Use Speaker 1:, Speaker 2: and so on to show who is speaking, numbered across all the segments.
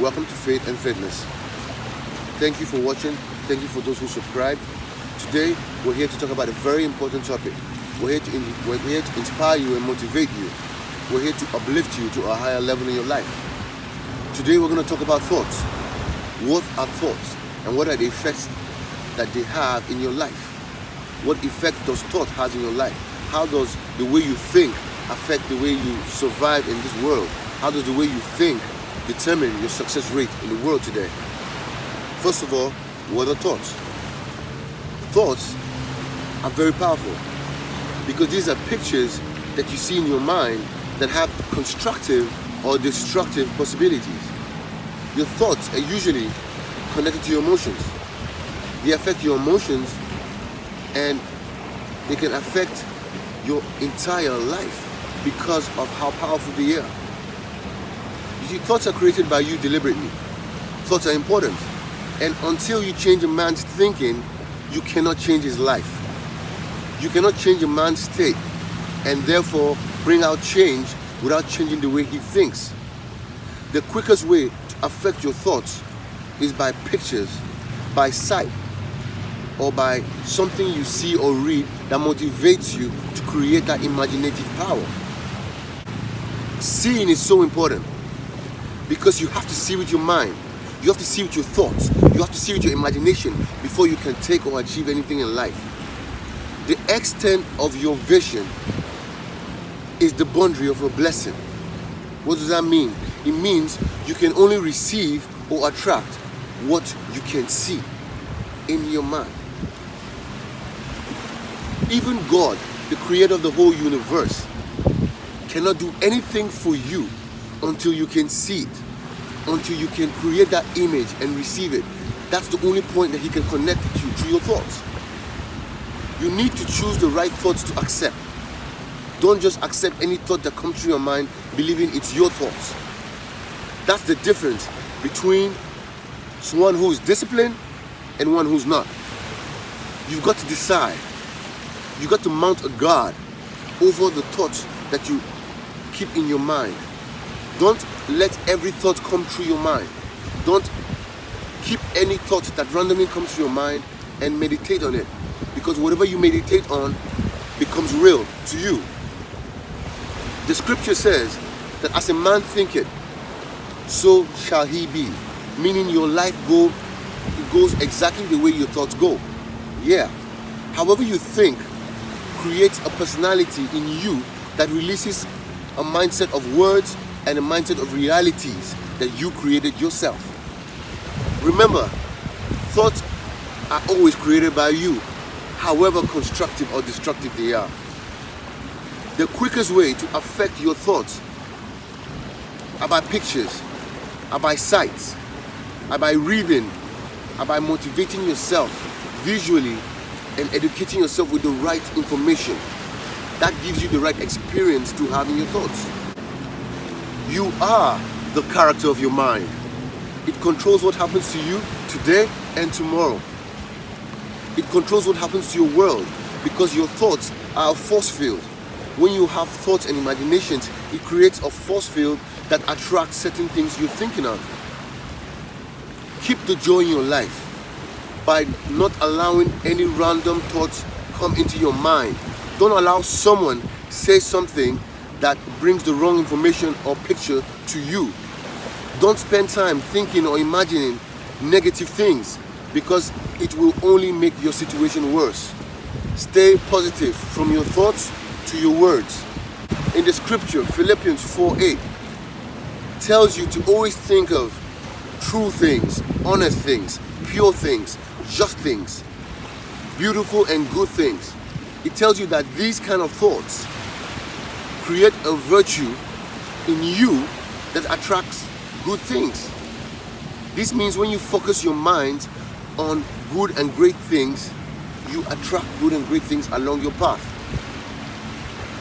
Speaker 1: Welcome to Faith and Fitness. Thank you for watching. Thank you for those who subscribe. Today, we're here to talk about a very important topic. We're here to inspire you and motivate you. We're here to uplift you to a higher level in your life. Today, we're going to talk about thoughts. What are thoughts? And what are the effects that they have in your life? What effect does thought have in your life? How does the way you think affect the way you survive in this world? How does the way you think determine your success rate in the world today? First of all, what are thoughts? Thoughts are very powerful because these are pictures that you see in your mind that have constructive or destructive possibilities. Your thoughts are usually connected to your emotions. They affect your emotions and they can affect your entire life because of how powerful they are. You see, thoughts are created by you deliberately. Thoughts are important. And until you change a man's thinking, you cannot change his life. You cannot change a man's state and therefore bring out change without changing the way he thinks. The quickest way to affect your thoughts is by pictures, by sight, or by something you see or read that motivates you to create that imaginative power. Seeing is so important because you have to see with your mind. You have to see with your thoughts. You have to see with your imagination before you can take or achieve anything in life. The extent of your vision is the boundary of a blessing. What does that mean? It means you can only receive or attract what you can see in your mind. Even God, the creator of the whole universe, cannot do anything for you until you can see it, until you can create that image and receive it. That's the only point that he can connect to you through your thoughts. You need to choose the right thoughts to accept. Don't just accept any thought that comes through your mind believing it's your thoughts. That's the difference between someone who is disciplined and one who's not. You've got to decide. You've got to mount a guard over the thoughts that you keep in your mind. Don't let every thought come through your mind. Don't keep any thought that randomly comes through your mind and meditate on it. Because whatever you meditate on becomes real to you. The scripture says that as a man thinketh, so shall he be. Meaning your life goes exactly the way your thoughts go. Yeah. However you think creates a personality in you that releases a mindset of words and a mindset of realities that you created yourself. Remember, thoughts are always created by you, however constructive or destructive they are. The quickest way to affect your thoughts are by pictures, are by sights, are by reading, are by motivating yourself visually and educating yourself with the right information. That gives you the right experience to have in your thoughts. You are the character of your mind. It controls what happens to you today and tomorrow. It controls what happens to your world because your thoughts are a force field. When you have thoughts and imaginations, it creates a force field that attracts certain things you're thinking of. Keep the joy in your life by not allowing any random thoughts come into your mind. Don't allow someone say something that brings the wrong information or picture to you. Don't spend time thinking or imagining negative things because it will only make your situation worse. Stay positive from your thoughts to your words. In the scripture, Philippians 4:8 tells you to always think of true things, honest things, pure things, just things, beautiful and good things. It tells you that these kind of thoughts create a virtue in you that attracts good things. This means when you focus your mind on good and great things, you attract good and great things along your path.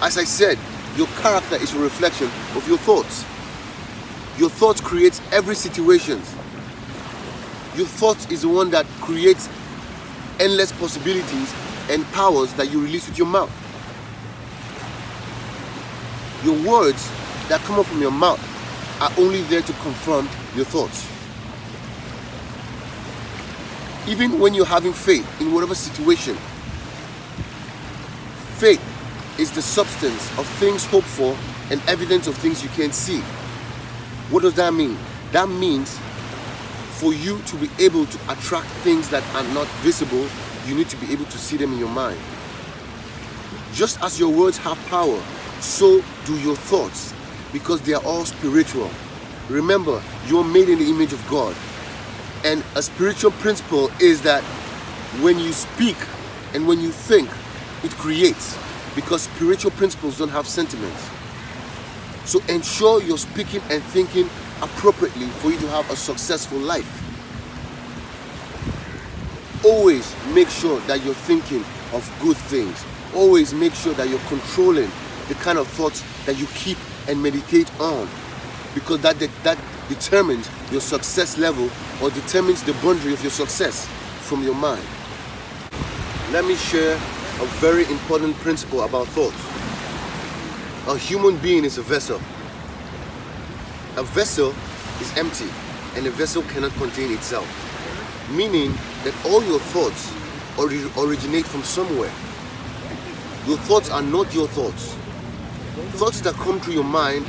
Speaker 1: As I said, your character is a reflection of your thoughts. Your thoughts create every situation. Your thoughts is the one that creates endless possibilities and powers that you release with your mouth. Your words that come up from your mouth are only there to confirm your thoughts. Even when you're having faith in whatever situation, faith is the substance of things hoped for and evidence of things you can't see. What does that mean? That means for you to be able to attract things that are not visible, you need to be able to see them in your mind. Just as your words have power, so do your thoughts, because they are all spiritual. Remember, you are made in the image of God. And a spiritual principle is that when you speak and when you think, it creates, because spiritual principles don't have sentiments. So ensure you're speaking and thinking appropriately for you to have a successful life. Always make sure that you're thinking of good things. Always make sure that you're controlling the kind of thoughts that you keep and meditate on, because that determines your success level or determines the boundary of your success from your mind. Let me share a very important principle about thoughts. A human being is a vessel. A vessel is empty, and a vessel cannot contain itself. Meaning that all your thoughts originate from somewhere. Your thoughts are not your thoughts. Thoughts that come through your mind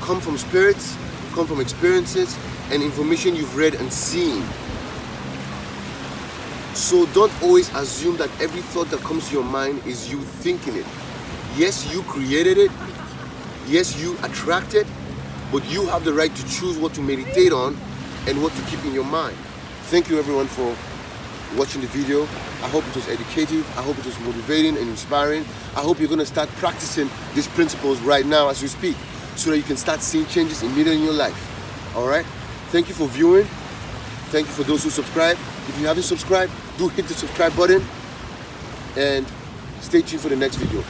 Speaker 1: come from spirits, come from experiences, and information you've read and seen. So don't always assume that every thought that comes to your mind is you thinking it. Yes, you created it. Yes, you attract it. But you have the right to choose what to meditate on and what to keep in your mind. Thank you everyone for watching the video. I hope it was educative. I hope it was motivating and inspiring. I hope you're going to start practicing these principles right now as we speak, so that you can start seeing changes immediately in your life. Alright? Thank you for viewing. Thank you for those who subscribe. If you haven't subscribed, do hit the subscribe button and stay tuned for the next video.